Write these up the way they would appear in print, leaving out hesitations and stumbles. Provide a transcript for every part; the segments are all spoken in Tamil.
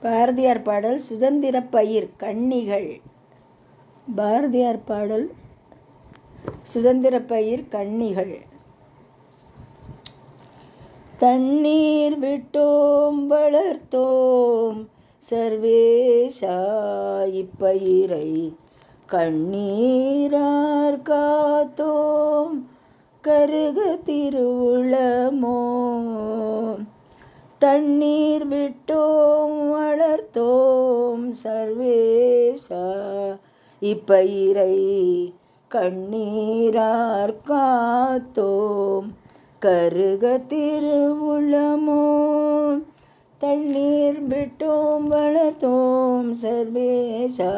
பாரதியார் பாடல் சுதந்திரப் பயிர் கண்ணிகள். பாரதியார் பாடல் சுதந்திரப் பயிர் கண்ணிகள். தண்ணீர் விட்டோம் வளர்த்தோம் சர்வேசா இப்பயிரை, கண்ணீரார் காத்தோம் கருக திருவுளமோ. தண்ணீர் விட்டோம் வளர்த்தோம் சர்வேசா இப்பயிரை, கண்ணீரார் காத்தோம் கருக திருவுளமோ. தண்ணீர் விட்டோம் வளர்த்தோம் சர்வேசா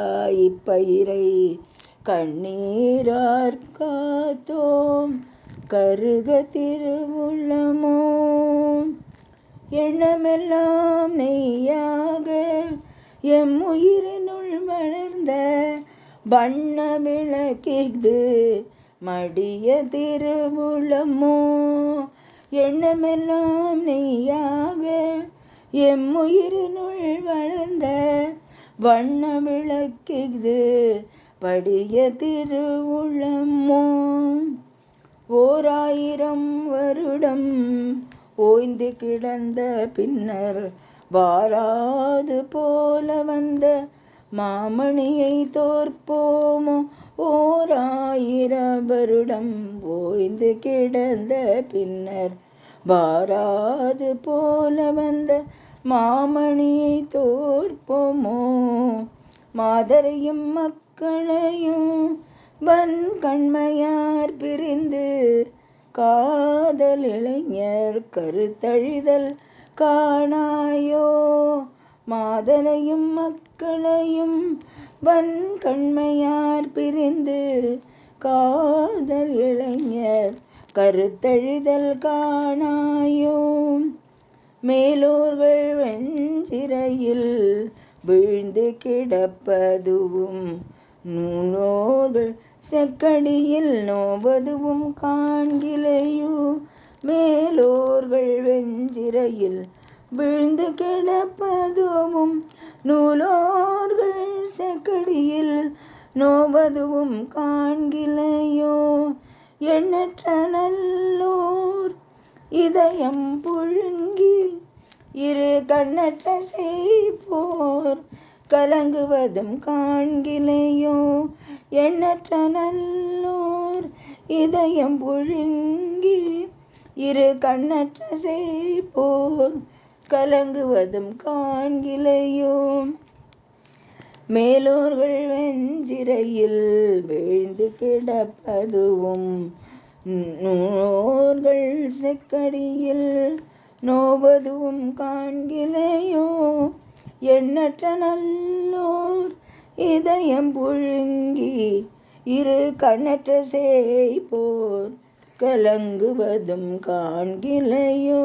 இப்பயிரை, கண்ணீரார் காத்தோம் கருக திருவுளமோ. எண்ணமெல்லாம் நெய்யாக எம் உயிரினுள் வளர்ந்த வண்ண விளக்கிது மடிய திருவுளமோ. எண்ணமெல்லாம் நெய்யாக எம் உயிரினுள் வளர்ந்த வண்ண விளக்கிது படிய திருவுளமோ. 1000 வருடம் ஓய்ந்து கிடந்த பின்னர் வாராது போல வந்த மாமணியை தோற்போமோ. 1000 வருடம் ஓய்ந்து கிடந்த பின்னர் வாராது போல வந்த மாமணியை தோற்போமோ. மாதரையும் மக்களையும் வன்கண்மையார் பிரிந்து காதல் இளைஞர் கருத்தழிதல் காணாயோ. மாதரையும் மக்களையும் வன்கண்மையார் பிரிந்து காதல் இளைஞர் கருத்தழிதல் காணாயோ. மேலோர்கள் வெஞ்சிறையில் வீழ்ந்து கிடப்பதுவும் நூலோர்கள் செக்கடியில் நோவதுவும் காண்கிலையோ. மேலோர்கள் வெஞ்சிறையில் வீழ்ந்து கிடப்பதுவும் நூலோர்கள் செக்கடியில் நோவதுவும் காண்கிலையோ. எண்ணற்ற நல்லோர் இதயம் புழுங்கி இரு கண்ணற்ற செய்போர் கலங்குவதும் காண்கிலையோ. எண்ணற்ற நல்லோர் இதயம் புழுங்கி இரு கண்ணற்ற செய்போர் கலங்குவதும் காண்கிலையோ. மேலோர்கள் வெஞ்சிறையில் வீழ்ந்து கிடப்பதுவும் நூலோர்கள் செக்கடியில் நோவதுவும் காண்கிலையோ. எண்ணற்ற நல்லோர் இதயம் புழுங்கி இரு கண்ணற்ற செய்போர் கலங்குவதும் காண்கிலையோ.